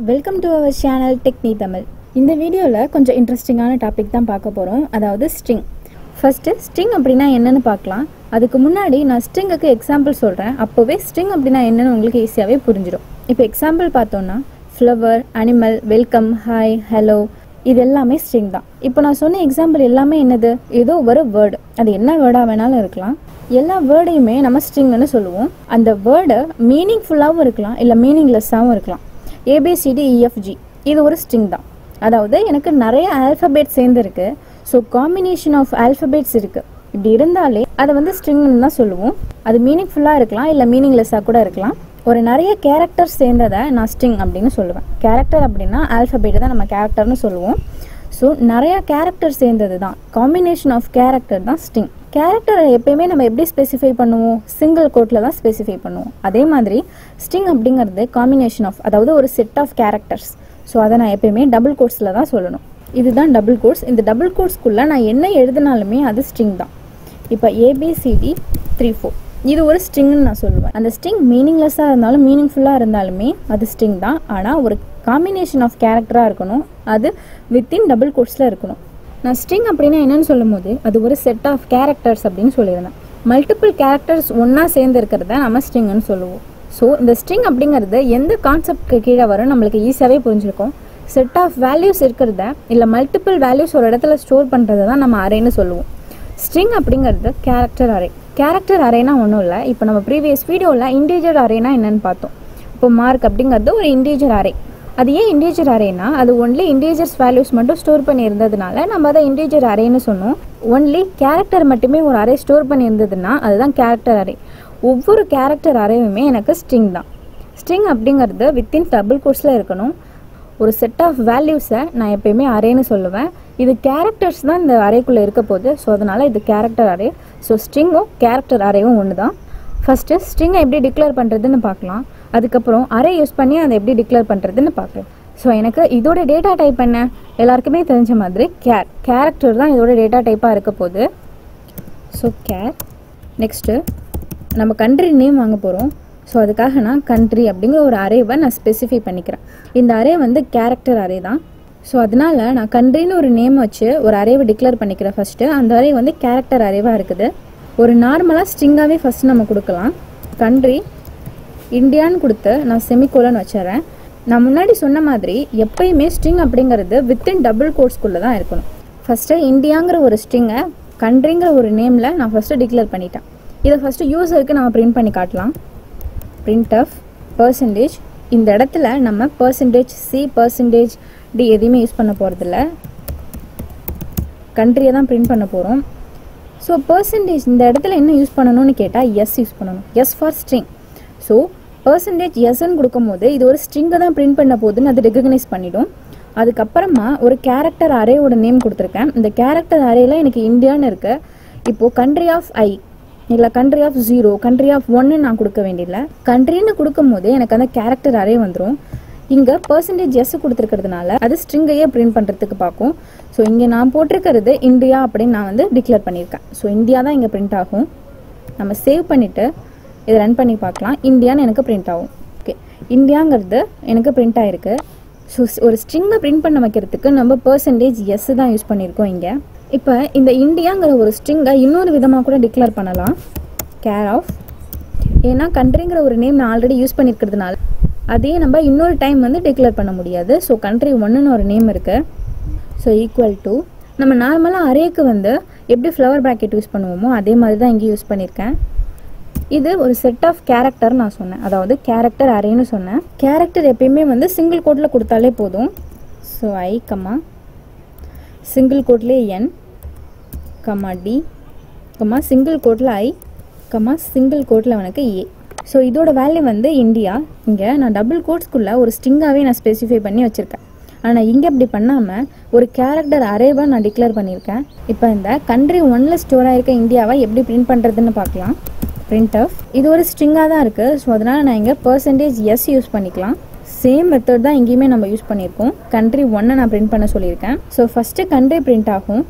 Welcome to our channel Techni Tamil. இந்த வீடியோவில் கொஞ்சம் இன்ட்ரெஸ்டிங்கான டாபிக் தான் பார்க்க போகிறோம், அதாவது ஸ்ட்ரிங். ஃபஸ்ட்டு ஸ்ட்ரிங் அப்படின்னா என்னென்னு பார்க்கலாம். அதுக்கு முன்னாடி நான் ஸ்ட்ரிங்குக்கு எக்ஸாம்பிள் சொல்கிறேன். அப்போவே ஸ்ட்ரிங் அப்படின்னா என்னென்னு உங்களுக்கு ஈஸியாகவே புரிஞ்சிடும். இப்போ எக்ஸாம்பிள் பார்த்தோன்னா flower, animal, welcome, hi, hello, இது எல்லாமே ஸ்ட்ரிங் தான். இப்போ நான் சொன்ன எக்ஸாம்பிள் எல்லாமே என்னது, ஏதோ ஒரு வேர்டு, அது என்ன வேர்டாக வேணாலும் இருக்கலாம். எல்லா வேர்டையுமே நம்ம ஸ்ட்ரிங்னு சொல்லுவோம். அந்த வேர்டு மீனிங்ஃபுல்லாகவும் இருக்கலாம், இல்லை மீனிங்லெஸ்ஸாகவும் இருக்கலாம். ABCDEFG இது ஒரு ஸ்ட்ரிங் தான். அதாவது எனக்கு நிறைய ஆல்ஃபபெட் சேர்ந்துருக்கு, ஸோ காம்பினேஷன் ஆஃப் ஆல்ஃபபெட்ஸ் இருக்குது. இப்படி இருந்தாலே அதை வந்து ஸ்ட்ரிங்னு தான் சொல்லுவோம். அது மீனிங்ஃபுல்லாக இருக்கலாம், இல்லை மீனிங்லெஸ்ஸாக கூட இருக்கலாம். ஒரு நிறைய கேரக்டர் சேர்ந்ததை நான் ஸ்ட்ரிங் அப்படின்னு சொல்லுவேன். கேரக்டர் அப்படின்னா ஆல்ஃபபெட் தான் நம்ம கேரக்டர்னு சொல்லுவோம். ஸோ நிறைய கேரக்டர் சேர்ந்தது தான், காம்பினேஷன் ஆஃப் கேரக்டர் தான் ஸ்ட்ரிங். கேரக்டரை எப்பயுமே நம்ம எப்படி ஸ்பெசிஃபை பண்ணுவோம், சிங்கிள் கோட்டில் தான் ஸ்பெசிஃபை பண்ணுவோம். அதே மாதிரி ஸ்ட்ரிங் அப்படிங்கிறது காம்பினேஷன் ஆஃப், அதாவது ஒரு செட் ஆஃப் கேரக்டர்ஸ். ஸோ அதை நான் எப்பயுமே டபுள் கோட்ஸில் தான் சொல்லணும். இதுதான் டபுள் கோட்ஸ். இந்த டபுள் கோட்ஸ்க்குள்ளே நான் என்ன எழுதினாலுமே அது ஸ்ட்ரிங் தான். இப்போ ABCD34 இது ஒரு ஸ்ட்ரிங்னு நான் சொல்லுவேன். அந்த ஸ்ட்ரிங் மீனிங்லெஸ்ஸாக இருந்தாலும் மீனிங்ஃபுல்லாக இருந்தாலுமே அது ஸ்ட்ரிங் தான். ஆனால் ஒரு காம்பினேஷன் ஆஃப் கேரக்டராக இருக்கணும், அது வித்தின் டபுள் கோட்ஸில் இருக்கணும். நான் ஸ்ட்ரிங் அப்படின்னா என்னென்னு சொல்லும் போது அது ஒரு செட் ஆஃப் கேரக்டர்ஸ் அப்படின்னு சொல்லியிருந்தேன். மல்டிபிள் கேரக்டர்ஸ் ஒன்றா சேர்ந்து இருக்கிறத நம்ம ஸ்ட்ரிங்னு சொல்லுவோம். ஸோ இந்த ஸ்ட்ரிங் அப்படிங்கிறது எந்த கான்செப்ட்க்கு கீழே வரும் நம்மளுக்கு ஈஸியாகவே புரிஞ்சிருக்கும். செட் ஆஃப் வேல்யூஸ் இருக்கிறத, இல்லை மல்டிபிள் வேல்யூஸ் ஒரு இடத்துல ஸ்டோர் பண்ணுறத தான் நம்ம அரேன்னு சொல்லுவோம். ஸ்ட்ரிங் அப்படிங்கிறது கேரக்டர் அரே. கேரக்டர் அரேனா ஒன்றும் இல்லை. இப்போ நம்ம ப்ரீவியஸ் வீடியோவில் இன்டீஜர் அரேனா என்னென்னு பார்த்தோம். இப்போ மார்க் அப்படிங்கிறது ஒரு இன்டீஜர் அரே. அது ஏன் இன்டீஜர் அரேனா, அது ஒன்லி இன்டீஜர்ஸ் வேல்யூஸ் மட்டும் ஸ்டோர் பண்ணியிருந்ததுனால நம்ம அதை இன்டீஜர் அரேன்னு சொன்னோம். ஒன்லி கேரக்டர் மட்டுமே ஒரு அரே ஸ்டோர் பண்ணியிருந்ததுன்னா அதுதான் கேரக்டர் அரே. ஒவ்வொரு கேரக்டர் அரேவுமே எனக்கு ஸ்ட்ரிங் தான். ஸ்ட்ரிங் அப்படிங்கிறது வித்தின் டபுள் கோட்ஸில் இருக்கணும். ஒரு செட் ஆஃப் வேல்யூஸை நான் எப்பயுமே அரேன்னு சொல்லுவேன். இது கேரக்டர்ஸ் தான் இந்த அரேக்குள்ளே இருக்க போகுது. ஸோ அதனால் இது கேரக்டர் அரே. ஸோ ஸ்ட்ரிங்கும் கேரக்டர் அரேவும் ஒன்று தான். ஃபஸ்ட்டு ஸ்ட்ரிங்கை எப்படி டிக்ளேர் பண்ணுறதுன்னு பார்க்கலாம். அதுக்கப்புறம் அரே யூஸ் பண்ணி அதை எப்படி டிக்ளேர் பண்ணுறதுன்னு பார்க்கலாம். ஸோ எனக்கு இதோட டேட்டா டைப் என்ன எல்லாருக்குமே தெரிஞ்ச மாதிரி கேரக்டர் தான் இதோட டேட்டா டைப்பாக இருக்க போகுது. ஸோ நெக்ஸ்ட்டு நம்ம கண்ட்ரி நேம் வாங்க போகிறோம். ஸோ அதுக்காக நான் கண்ட்ரி அப்படிங்கிற ஒரு அரேவை நான் ஸ்பெசிஃபை பண்ணிக்கிறேன். இந்த அரே வந்து கேரக்டர் அரே தான். ஸோ அதனால் நான் கண்ட்ரின்னு ஒரு நேம் வச்சு ஒரு அரேவை டிக்ளேர் பண்ணிக்கிறேன். ஃபஸ்ட்டு அந்த அரே வந்து கேரக்டர் அரேவாக இருக்குது. ஒரு நார்மலாக ஸ்ட்ரிங்காகவே ஃபஸ்ட்டு நம்ம கொடுக்கலாம். கண்ட்ரி இந்தியான்னு கொடுத்து நான் செமிகோலன் வச்சிடறேன். நான் முன்னாடி சொன்ன மாதிரி எப்பயுமே ஸ்ட்ரிங் அப்படிங்கிறது வித்தின் டபுள் கோட்ஸ்குள்ளே தான் இருக்கணும். ஃபஸ்ட்டு இந்தியாங்கிற ஒரு ஸ்ட்ரிங்கை கண்ட்ரிங்கிற ஒரு நேமில் நான் ஃபஸ்ட்டு டிக்ளேர் பண்ணிட்டேன். இதை ஃபஸ்ட்டு யூஸருக்கு நம்ம பிரிண்ட் பண்ணி காட்டலாம். printf %. இந்த இடத்துல நம்ம %C %D எதையுமே யூஸ் பண்ண போகிறதில்ல, கண்ட்ரியை தான் பிரிண்ட் பண்ண போகிறோம். ஸோ % இந்த இடத்துல என்ன யூஸ் பண்ணணும்னு கேட்டால் எஸ் யூஸ் பண்ணணும். S for string. ஸோ %Sன்னு கொடுக்கும் போது இது ஒரு ஸ்ட்ரிங்கை தான் பிரிண்ட் பண்ண போகுதுன்னு அது ரெகக்னைஸ் பண்ணிடும். அதுக்கப்புறமா ஒரு கேரக்டர் அரேவோட நேம் கொடுத்துருக்கேன். இந்த கேரக்டர் அரேயில் எனக்கு இந்தியான்னு இருக்குது. இப்போது கண்ட்ரி ஆஃப் I இல்லை கண்ட்ரி ஆஃப் 0, கண்ட்ரி ஆஃப் 1 நான் கொடுக்க வேண்டியதில்லை. கண்ட்ரின்னு கொடுக்கும் போதே எனக்கு அந்த கேரக்டர் அரே வந்துடும். இங்கே %S கொடுத்துருக்கிறதுனால அது ஸ்ட்ரிங்கையே பிரிண்ட் பண்ணுறதுக்கு பார்க்கும். ஸோ இங்கே நான் போட்டிருக்கிறது இந்தியா அப்படின்னு நான் வந்து டிக்ளேர் பண்ணியிருக்கேன். ஸோ இந்தியா தான் இங்கே பிரிண்ட் ஆகும். நம்ம சேவ் பண்ணிவிட்டு இதை ரன் பண்ணி பார்க்கலாம். இந்தியான்னு எனக்கு பிரிண்ட் ஆகும். ஓகே, இந்தியாங்கிறது எனக்கு பிரிண்ட் ஆகிருக்கு. ஸோ ஒரு ஸ்ட்ரிங்கை பிரிண்ட் பண்ண வைக்கிறதுக்கு நம்ம %S தான் யூஸ் பண்ணியிருக்கோம் இங்கே. இப்போ இந்த இந்தியாங்கிற ஒரு ஸ்ட்ரிங்கை இன்னொரு விதமாக கூட டிக்ளேர் பண்ணலாம், கேர் ஆஃப். ஏன்னா கண்ட்ரிங்கிற ஒரு நேம் நான் ஆல்ரெடி யூஸ் பண்ணியிருக்கிறதுனால அதே நம்ம இன்னொரு டைம் வந்து டிக்ளேர் பண்ண முடியாது. ஸோ கண்ட்ரி 1ன்னு ஒரு நேம் இருக்குது. ஸோ ஈக்குவல் டு நம்ம நார்மலாக அரேக்கு வந்து எப்படி ஃப்ளவர் ப்ராக்கெட் யூஸ் பண்ணுவோமோ அதே மாதிரி தான் இங்கே யூஸ் பண்ணியிருக்கேன். இது ஒரு செட் ஆஃப் கேரக்டர் நான் சொன்னேன், அதாவது கேரக்டர் அரேன்னு சொன்னேன். கேரக்டர் எப்பயுமே வந்து சிங்கிள் கோட்டில் கொடுத்தாலே போதும். ஸோ I, சிங்கிள் கோட்லேயே N, D, சிங்கிள் கோட்டில் I, சிங்கிள் கோட்டில் எனக்கு A. ஸோ இதோட வேல்யூ வந்து இந்தியா. இங்கே நான் டபுள் கோட்ஸ்குள்ளே ஒரு ஸ்ட்ரிங்காகவே நான் ஸ்பெசிஃபை பண்ணி வச்சுருக்கேன். ஆனால் இங்கே அப்படி பண்ணாமல் ஒரு கேரக்டர் அரேவாக நான் டிக்ளேர் பண்ணியிருக்கேன். இப்போ இந்த கண்ட்ரி 1ல் ஸ்டோர் ஆகிருக்க இந்தியாவை எப்படி பிரிண்ட் பண்ணுறதுன்னு பார்க்கலாம். printf இது ஒரு ஸ்ட்ரிங்காக தான் இருக்குது. ஸோ அதனால் நான் இங்கே %S யூஸ் பண்ணிக்கலாம். சேம் மெத்தட் தான் இங்கேயுமே நம்ம யூஸ் பண்ணியிருக்கோம். கண்ட்ரி 1 நான் பிரிண்ட் பண்ண சொல்லியிருக்கேன். ஸோ ஃபஸ்ட்டு கண்ட்ரி பிரிண்ட் ஆகும்.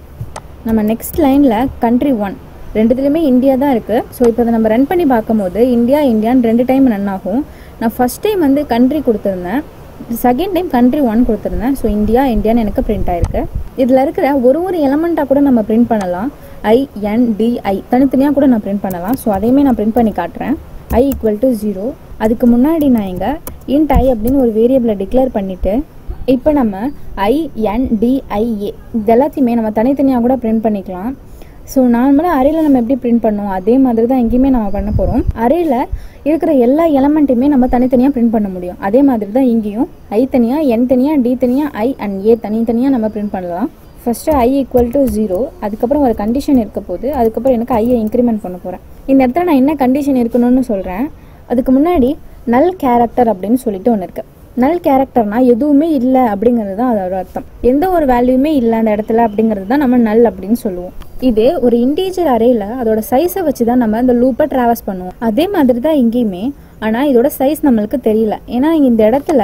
நம்ம நெக்ஸ்ட் லைனில் கண்ட்ரி 1 ரெண்டுத்துலேயுமே இந்தியா தான் இருக்குது. ஸோ இப்போ அதை நம்ம ரன் பண்ணி பார்க்கும்போது இந்தியான்னு 2 டைம் ரன் ஆகும். நான் ஃபஸ்ட் டைம் வந்து கண்ட்ரி கொடுத்துருந்தேன். செகண்ட் டைம் country 1 கொடுத்துருந்தேன். ஸோ இந்தியா இந்தியான்னு எனக்கு பிரிண்ட் ஆயிருக்கு. இதில் இருக்கிற ஒரு எலமெண்ட்டாக கூட நம்ம பிரிண்ட் பண்ணலாம். INDI தனித்தனியாக கூட நான் பிரிண்ட் பண்ணலாம். ஸோ அதையுமே நான் பிரிண்ட் பண்ணி காட்டுறேன். I = 0. அதுக்கு முன்னாடி நான் இங்கே int I அப்படின்னு ஒரு வேரியபிளை டிக்ளேர் பண்ணிவிட்டு இப்போ நம்ம INDIA இது எல்லாத்தையுமே நம்ம தனித்தனியாக கூட பிரிண்ட் பண்ணிக்கலாம். ஸோ நார்மலாக அரேயில் நம்ம எப்படி பிரிண்ட் பண்ணோம் அதே மாதிரி தான் எங்கேயுமே நம்ம பண்ண போகிறோம். அரேயில் இருக்கிற எல்லா எலமெண்ட்டுமே நம்ம தனித்தனியாக பிரிண்ட் பண்ண முடியும். அதே மாதிரி தான் இங்கேயும் I தனியாக N தனியாக D தனியாக I and A தனித்தனியாக நம்ம பிரிண்ட் பண்ணலாம். First I = 0. அதுக்கப்புறம் ஒரு கண்டிஷன் இருக்க போது அதுக்கப்புறம் எனக்கு ஐயை இன்க்ரிமெண்ட் பண்ண போகிறேன். இந்த இடத்துல நான் என்ன கண்டிஷன் இருக்கணும்னு சொல்கிறேன். அதுக்கு முன்னாடி நல் கேரக்டர் அப்படின்னு சொல்லிட்டு ஒன்று இருக்குது. நல் கேரக்டர்னா எதுவுமே இல்லை அப்படிங்கிறது தான் அதோட அர்த்தம். எந்த ஒரு வேல்யூமே இல்லை அந்த இடத்துல அப்படிங்கிறது தான் நம்ம நல் அப்படின்னு சொல்லுவோம். இது ஒரு இன்டீஜர் அரேயில் அதோட சைஸை வச்சு தான் நம்ம அந்த லூப்பை ட்ராவர்ஸ் பண்ணுவோம். அதே மாதிரி தான் இங்கேயுமே. ஆனால் இதோட சைஸ் நம்மளுக்கு தெரியல. ஏன்னா இந்த இடத்துல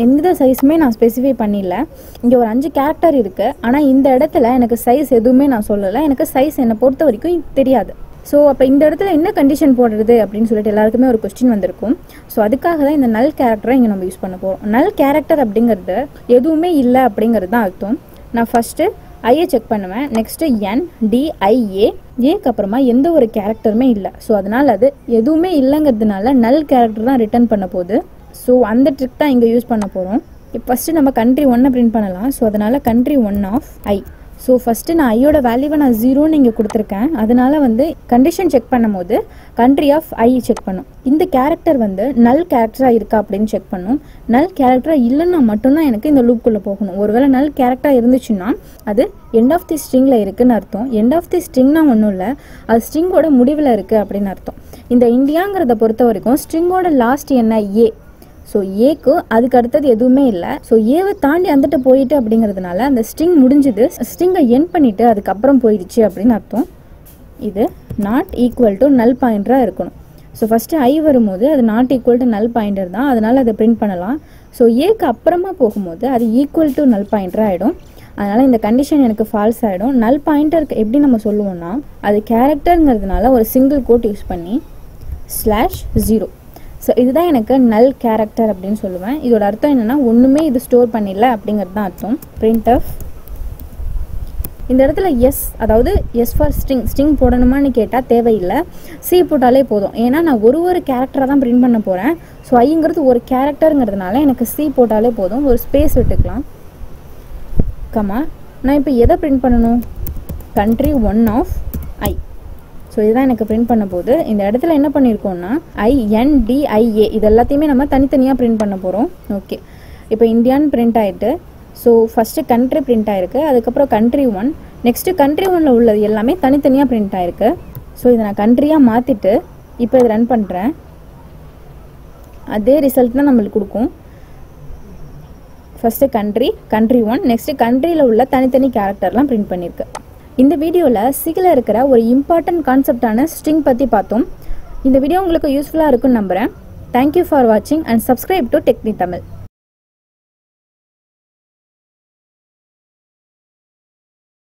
எந்த சைஸுமே நான் ஸ்பெசிஃபை பண்ணிடல. இங்கே ஒரு 5 கேரக்டர் இருக்குது. ஆனால் இந்த இடத்துல எனக்கு சைஸ் எதுவுமே நான் சொல்லலை. எனக்கு சைஸ் என்னை பொறுத்த வரைக்கும் தெரியாது. ஸோ அப்போ இந்த இடத்துல என்ன கண்டிஷன் போடுறது அப்படின்னு சொல்லிட்டு எல்லாருக்குமே ஒரு கொஸ்டின் வந்திருக்கும். ஸோ அதுக்காக தான் இந்த நல் கேரக்டரை இங்கே நம்ம யூஸ் பண்ண போகிறோம். நல் கேரக்டர் அப்படிங்கிறது எதுவுமே இல்லை அப்படிங்கிறது தான் அர்த்தம். நான் ஃபஸ்ட்டு ஐயை செக் பண்ணுவேன். நெக்ஸ்ட்டு NDIA ஏக்கு அப்புறமா எந்த ஒரு கேரக்டருமே இல்லை. ஸோ அதனால் அது எதுவுமே இல்லைங்கிறதுனால நல் கேரக்டர் தான் ரிட்டர்ன் பண்ண போகுது. ஸோ அந்த ட்ரிக் தான் இங்கே யூஸ் பண்ண போகிறோம். இப்போ ஃபஸ்ட்டு நம்ம country 1 பிரிண்ட் பண்ணலாம். ஸோ அதனால் country 1 of I. So first நான் ஐயோட வேல்யூவை நான் 0ன்னு இங்கே கொடுத்துருக்கேன். அதனால் கண்டிஷன் செக் பண்ணும் போது country of I செக் பண்ணும். இந்த கேரக்டர் நல் கேரக்டராக இருக்கா அப்படின்னு செக் பண்ணும். நல் கேரக்டராக இல்லைன்னா மட்டும்தான் எனக்கு இந்த லூப்புக்குள்ளே போகணும். ஒருவேளை நல் கேரக்டராக இருந்துச்சுன்னா அது எண்ட் ஆஃப் தி ஸ்ட்ரிங்கில் இருக்குதுன்னு அர்த்தம். எண்ட் ஆஃப் தி ஸ்ட்ரிங்னா ஒன்றும் இல்லை, அது ஸ்ட்ரிங்கோட முடிவில் இருக்குது அப்படின்னு அர்த்தம். இந்த இந்தியாங்கிறத பொறுத்த வரைக்கும் ஸ்ட்ரிங்கோட லாஸ்ட் என்ன A. ஸோ ஏக்கு அதுக்கு அடுத்தது எதுவுமே இல்லை. ஸோ ஏவை தாண்டி வந்துட்டு போயிட்டு அப்படிங்கிறதுனால அந்த ஸ்ட்ரிங் முடிஞ்சுது. ஸ்ட்ரிங்கை என் பண்ணிவிட்டு அதுக்கப்புறம் போயிடுச்சு அப்படின்னு அர்த்தம். இது நாட் ஈக்குவல் டு நல் பாயிண்டராக இருக்கணும். ஸோ ஃபஸ்ட்டு I வரும்போது அது நாட் ஈக்குவல் டு நல் பாயிண்டர் தான். அதனால் அதை பிரிண்ட் பண்ணலாம். ஸோ ஏக்கு அப்புறமா போகும்போது அது ஈக்குவல் டு நல் பாயிண்டராக ஆகிடும். அதனால் இந்த கண்டிஷன் எனக்கு ஃபால்ஸ் ஆகிடும். நல் பாயிண்டருக்கு எப்படி நம்ம சொல்லுவோம்னா அது கேரக்டருங்கிறதுனால ஒரு சிங்கிள் கோட் யூஸ் பண்ணி /0. ஸோ இதுதான் எனக்கு நல் கேரக்டர் அப்படின்னு சொல்லுவேன். இதோட அர்த்தம் என்னென்னா ஒன்றுமே இது ஸ்டோர் பண்ணிடல அப்படிங்கிறது தான் அர்த்தம். printf இந்த இடத்துல எஸ், அதாவது எஸ் ஃபார் ஸ்ட்ரிங் போடணுமான்னு கேட்டால் தேவையில்லை, சி போட்டாலே போதும். ஏன்னா நான் ஒரு கேரக்டராக தான் பிரிண்ட் பண்ண போகிறேன். ஸோ ஐங்கிறது ஒரு கேரக்டருங்கிறதுனால எனக்கு சி போட்டாலே போதும். ஒரு ஸ்பேஸ் விட்டுக்கலாம். கமா நான் இப்போ எதை பிரிண்ட் பண்ணணும்? country 1 of I. ஸோ இதுதான் எனக்கு பிரிண்ட் பண்ண போது. இந்த இடத்துல என்ன பண்ணியிருக்கோம்னா INDIA இது எல்லாத்தையுமே நம்ம தனித்தனியாக பிரிண்ட் பண்ண போகிறோம். ஓகே, இப்போ இந்தியான்னு பிரிண்ட் ஆகிட்டு. ஸோ ஃபஸ்ட்டு country பிரிண்ட் ஆகிருக்கு. அதுக்கப்புறம் country 1. நெக்ஸ்ட்டு country 1ல் உள்ளது எல்லாமே தனித்தனியாக பிரிண்ட் ஆகிருக்கு. ஸோ இதை நான் கண்ட்ரியாக மாற்றிட்டு இப்போ இதை ரன் பண்ணுறேன். அதே ரிசல்ட் தான் நம்மளுக்கு கொடுக்கும். First country 1. நெக்ஸ்ட்டு கண்ட்ரியில் உள்ள தனித்தனி கேரக்டர்லாம் பிரிண்ட் பண்ணியிருக்கு. இந்த வீடியோவில் சிகில் இருக்கிற ஒரு இம்பார்ட்டன்ட் கான்செப்டான ஸ்ட்ரிங் பற்றி பார்த்தோம். இந்த வீடியோ உங்களுக்கு யூஸ்ஃபுல்லாக இருக்குன்னு நம்புகிறேன். தேங்க்யூ ஃபார் வாட்சிங் and subscribe to Dekhni Tamil.